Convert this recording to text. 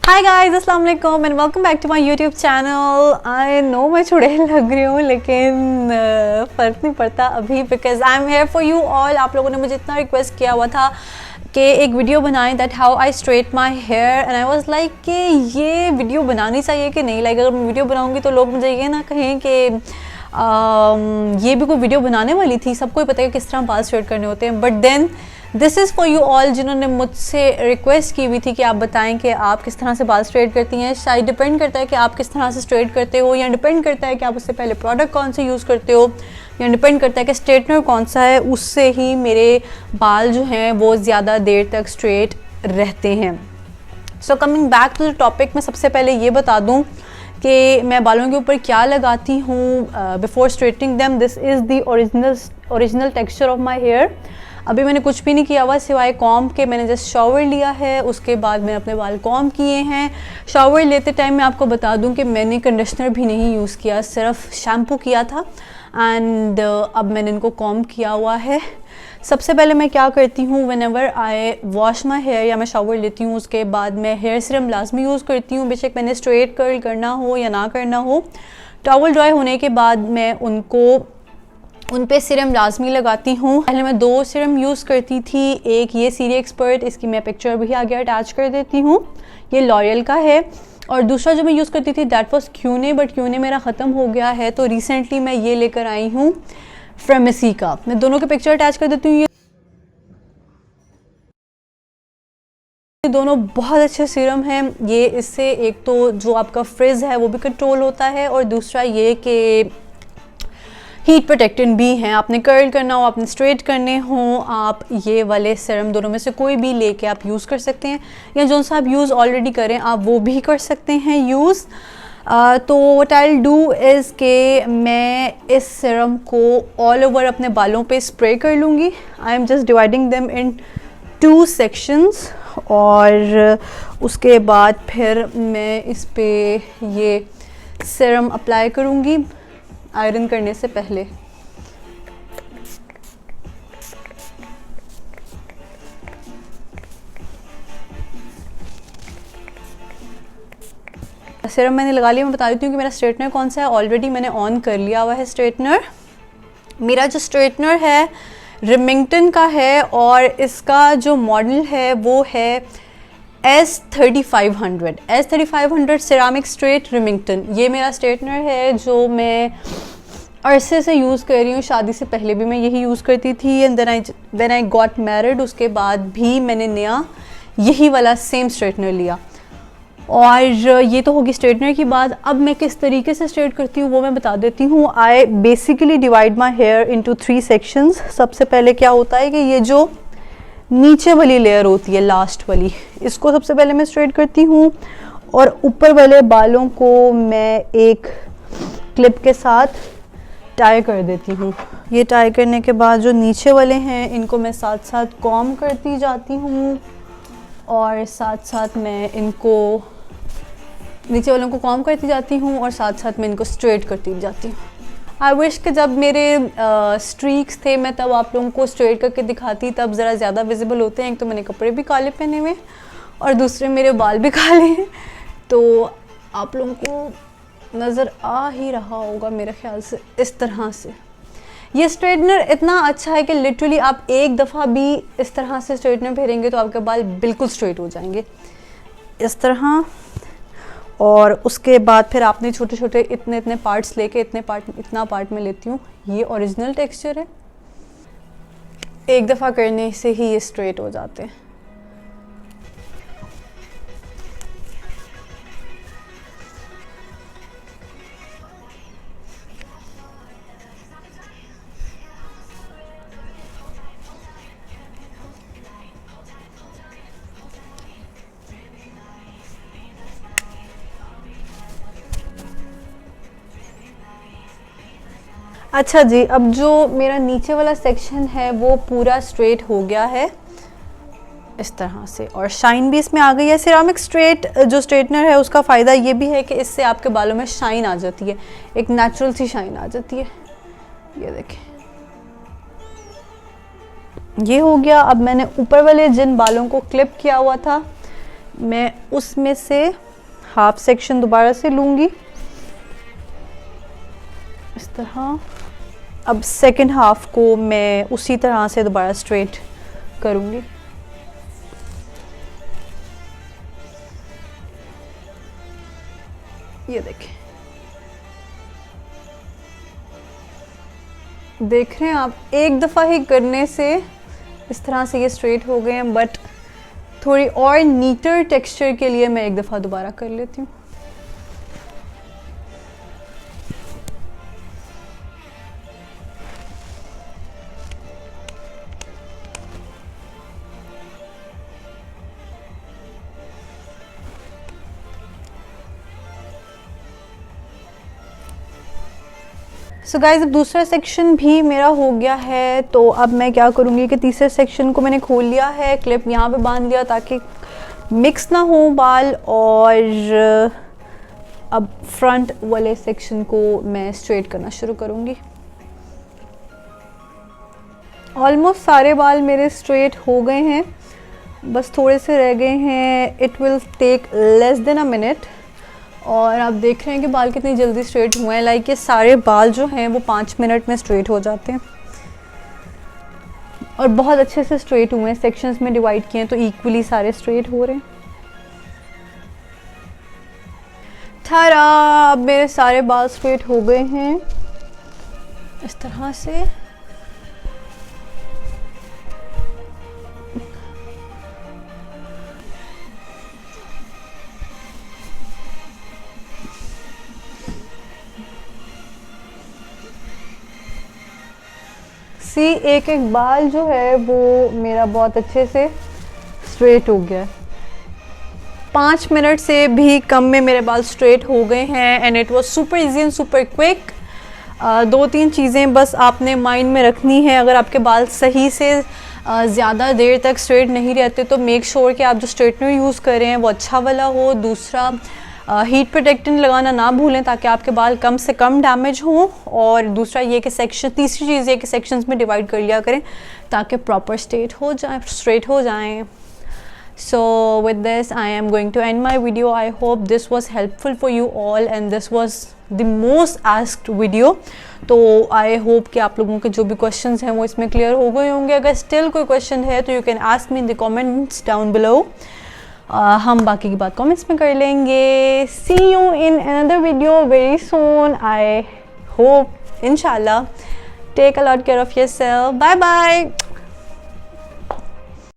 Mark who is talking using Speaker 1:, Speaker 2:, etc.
Speaker 1: हाय guys, अस्सलाम वालेकुम and welcome back to my YouTube channel. I know मैं चुड़ैल लग रही हूँ लेकिन फ़र्क नहीं पड़ता अभी, because I am here for you all. आप लोगों ने मुझे इतना रिक्वेस्ट किया हुआ था कि एक वीडियो बनाएं that how I straight my hair, and I was like कि ये वीडियो बनानी चाहिए कि नहीं। लाइक अगर मैं वीडियो बनाऊँगी तो लोग मुझे ये ना कहें कि ये भी कोई वीडियो बनाने वाली थी। सबको ही पता है किस तरह बाल स्ट्रेट करने होते हैं, but then this is for you all जिन्होंने मुझसे रिक्वेस्ट की हुई थी कि आप बताएं कि आप किस तरह से बाल स्ट्रेट करती हैं। शायद डिपेंड करता है कि आप किस तरह से स्ट्रेट करते हो, या डिपेंड करता है कि आप उससे पहले प्रोडक्ट कौन से यूज़ करते हो, या डिपेंड करता है कि स्ट्रेटनर कौन सा है। उससे ही मेरे बाल जो हैं वो ज़्यादा देर तक स्ट्रेट रहते हैं। So coming back to the topic, मैं सबसे पहले ये बता दूँ कि मैं बालों के ऊपर क्या लगाती हूँ before straightening them. This is the original texture of my hair. अभी मैंने कुछ भी नहीं किया हुआ सिवाय कॉम्ब के। मैंने जस्ट शावर लिया है, उसके बाद मैंने अपने बाल कॉम्ब किए हैं। शावर लेते टाइम मैं आपको बता दूं कि मैंने कंडीशनर भी नहीं यूज़ किया, सिर्फ शैम्पू किया था। एंड अब मैंने इनको कॉम्ब किया हुआ है। सबसे पहले मैं क्या करती हूँ, whenever I wash my hair या मैं शावर लेती हूँ उसके बाद मैं हेयर सीरम लाजमी यूज़ करती हूँ, बेशक मैंने स्ट्रेट कर्ल करना हो या ना करना हो। टॉवल ड्राई होने के बाद मैं उन पे सीरम लाजमी लगाती हूँ। पहले मैं 2 सीरम यूज़ करती थी। एक ये सीरी एक्सपर्ट, इसकी मैं पिक्चर भी आगे अटैच कर देती हूँ, ये लॉरियल का है। और दूसरा जो मैं यूज़ करती थी दैट वाज क्यूने, बट क्यूने मेरा ख़त्म हो गया है, तो रिसेंटली मैं ये लेकर आई हूँ फ्रेमेसी का। मैं दोनों के पिक्चर अटैच कर देती हूँ। ये दोनों बहुत अच्छे सीरम हैं। ये इससे एक तो जो आपका फ्रिज है वो भी कंट्रोल होता है, और दूसरा ये कि हीट प्रोटेक्टेंट भी हैं। आपने कर्ल करना हो, आपने स्ट्रेट करने हो, आप ये वाले सीरम दोनों में से कोई भी लेके आप यूज़ कर सकते हैं, या जो सा आप यूज़ ऑलरेडी करें आप वो भी कर सकते हैं यूज़। तो what I will do is के मैं इस सीरम को ऑल ओवर अपने बालों पे स्प्रे कर लूँगी। I am just dividing them in 2 sections, और उसके बाद फिर मैं इस पे ये सीरम अप्लाई करूँगी आयरन करने से पहले। सीरम मैंने लगा लिया। मैं बता देती हूँ कि मेरा स्ट्रेटनर कौन सा है। ऑलरेडी मैंने ऑन कर लिया हुआ है स्ट्रेटनर। मेरा जो स्ट्रेटनर है रिमिंगटन का है, और इसका जो मॉडल है वो है S3500 सिरामिक स्ट्रेट रिमिंगटन। ये मेरा स्ट्रेटनर है जो मैं अरसे से यूज़ कर रही हूँ। शादी से पहले भी मैं यही यूज़ करती थी, and when I got married उसके बाद भी मैंने नया यही वाला सेम स्ट्रेटनर लिया। और ये तो होगी स्ट्रेटनर की बात। अब मैं किस तरीके से स्ट्रेट करती हूँ वो मैं बता देती हूँ। I basically divide my hair into 3 sections. सबसे पहले क्या होता है कि ये जो नीचे वाली लेयर होती है लास्ट वाली, इसको सबसे पहले मैं स्ट्रेट करती हूँ, और ऊपर वाले बालों को मैं एक क्लिप के साथ टाई कर देती हूँ। ये टाई करने के बाद जो नीचे वाले हैं इनको मैं साथ साथ कॉम्ब करती जाती हूँ, और साथ साथ मैं इनको नीचे वालों को कॉम्ब करती जाती हूँ, और साथ साथ मैं इनको स्ट्रेट करती जाती हूँ। आई विश कि जब मेरे स्ट्रीक्स थे मैं तब आप लोगों को स्ट्रेट करके दिखाती, तब ज़रा ज़्यादा विजिबल होते हैं। एक तो मैंने कपड़े भी काले पहने हुए और दूसरे मेरे बाल भी काले हैं, तो आप लोगों को नज़र आ ही रहा होगा मेरे ख्याल से। इस तरह से ये स्ट्रेटनर इतना अच्छा है कि लिटरली आप एक दफ़ा भी इस तरह से स्ट्रेटनर फेरेंगे तो आपके बाल बिल्कुल स्ट्रेट हो जाएंगे इस तरह। और उसके बाद फिर आपने छोटे छोटे इतने पार्ट्स लेके इतना पार्ट में लेती हूँ। ये ओरिजिनल टेक्सचर है, एक दफ़ा करने से ही ये स्ट्रेट हो जाते हैं। अच्छा जी, अब जो मेरा नीचे वाला सेक्शन है वो पूरा स्ट्रेट हो गया है इस तरह से, और शाइन भी इसमें आ गई है। सिरामिक स्ट्रेट जो स्ट्रेटनर है उसका फ़ायदा ये भी है कि इससे आपके बालों में शाइन आ जाती है, एक नेचुरल सी शाइन आ जाती है। ये देखें, ये हो गया। अब मैंने ऊपर वाले जिन बालों को क्लिप किया हुआ था मैं उसमें से हाफ सेक्शन दोबारा से लूँगी इस तरह। अब सेकंड हाफ को मैं उसी तरह से दोबारा स्ट्रेट करूँगी। ये देखें, देख रहे हैं आप, एक दफ़ा ही करने से इस तरह से ये स्ट्रेट हो गए हैं, बट थोड़ी और नीटर टेक्सचर के लिए मैं एक दफ़ा दोबारा कर लेती हूँ। सो गाइज, अब दूसरा सेक्शन भी मेरा हो गया है, तो अब मैं क्या करूँगी कि तीसरे सेक्शन को मैंने खोल लिया है, क्लिप यहाँ पे बांध दिया ताकि मिक्स ना हो बाल, और अब फ्रंट वाले सेक्शन को मैं स्ट्रेट करना शुरू करूँगी। ऑलमोस्ट सारे बाल मेरे स्ट्रेट हो गए हैं, बस थोड़े से रह गए हैं। It will take less than a minute. और आप देख रहे हैं कि बाल कितनी जल्दी स्ट्रेट हुए हैं। लाइक ये सारे बाल जो हैं वो 5 मिनट में स्ट्रेट हो जाते हैं और बहुत अच्छे से स्ट्रेट हुए हैं। सेक्शंस में डिवाइड किए हैं तो इक्वली सारे स्ट्रेट हो रहे हैं। थारा, अब मेरे सारे बाल स्ट्रेट हो गए हैं इस तरह से। एक एक बाल जो है वो मेरा बहुत अच्छे से स्ट्रेट हो गया है। 5 मिनट से भी कम में मेरे बाल स्ट्रेट हो गए हैं and it was super easy and super quick. 2-3 चीज़ें बस आपने माइंड में रखनी है। अगर आपके बाल सही से ज़्यादा देर तक स्ट्रेट नहीं रहते तो मेक श्योर कि आप जो स्ट्रेटनर यूज़ कर रहे हैं वो अच्छा वाला हो। दूसरा, हीट प्रोटेक्टेंट लगाना ना भूलें ताकि आपके बाल कम से कम डैमेज हों। और दूसरा ये कि तीसरी चीज़ ये कि सेक्शंस में डिवाइड कर लिया करें ताकि प्रॉपर स्ट्रेट हो जाएं। So with this I am going to end my video. I hope this was helpful for you all and this was the most asked video. तो I hope कि आप लोगों के जो भी questions हैं वो इसमें clear हो गए होंगे। अगर still कोई question है तो you can ask me in the comments down below. हम बाकी की बात comments में कर लेंगे। See you in another video very soon. I hope, inshallah. Take a lot care of yourself. Bye bye.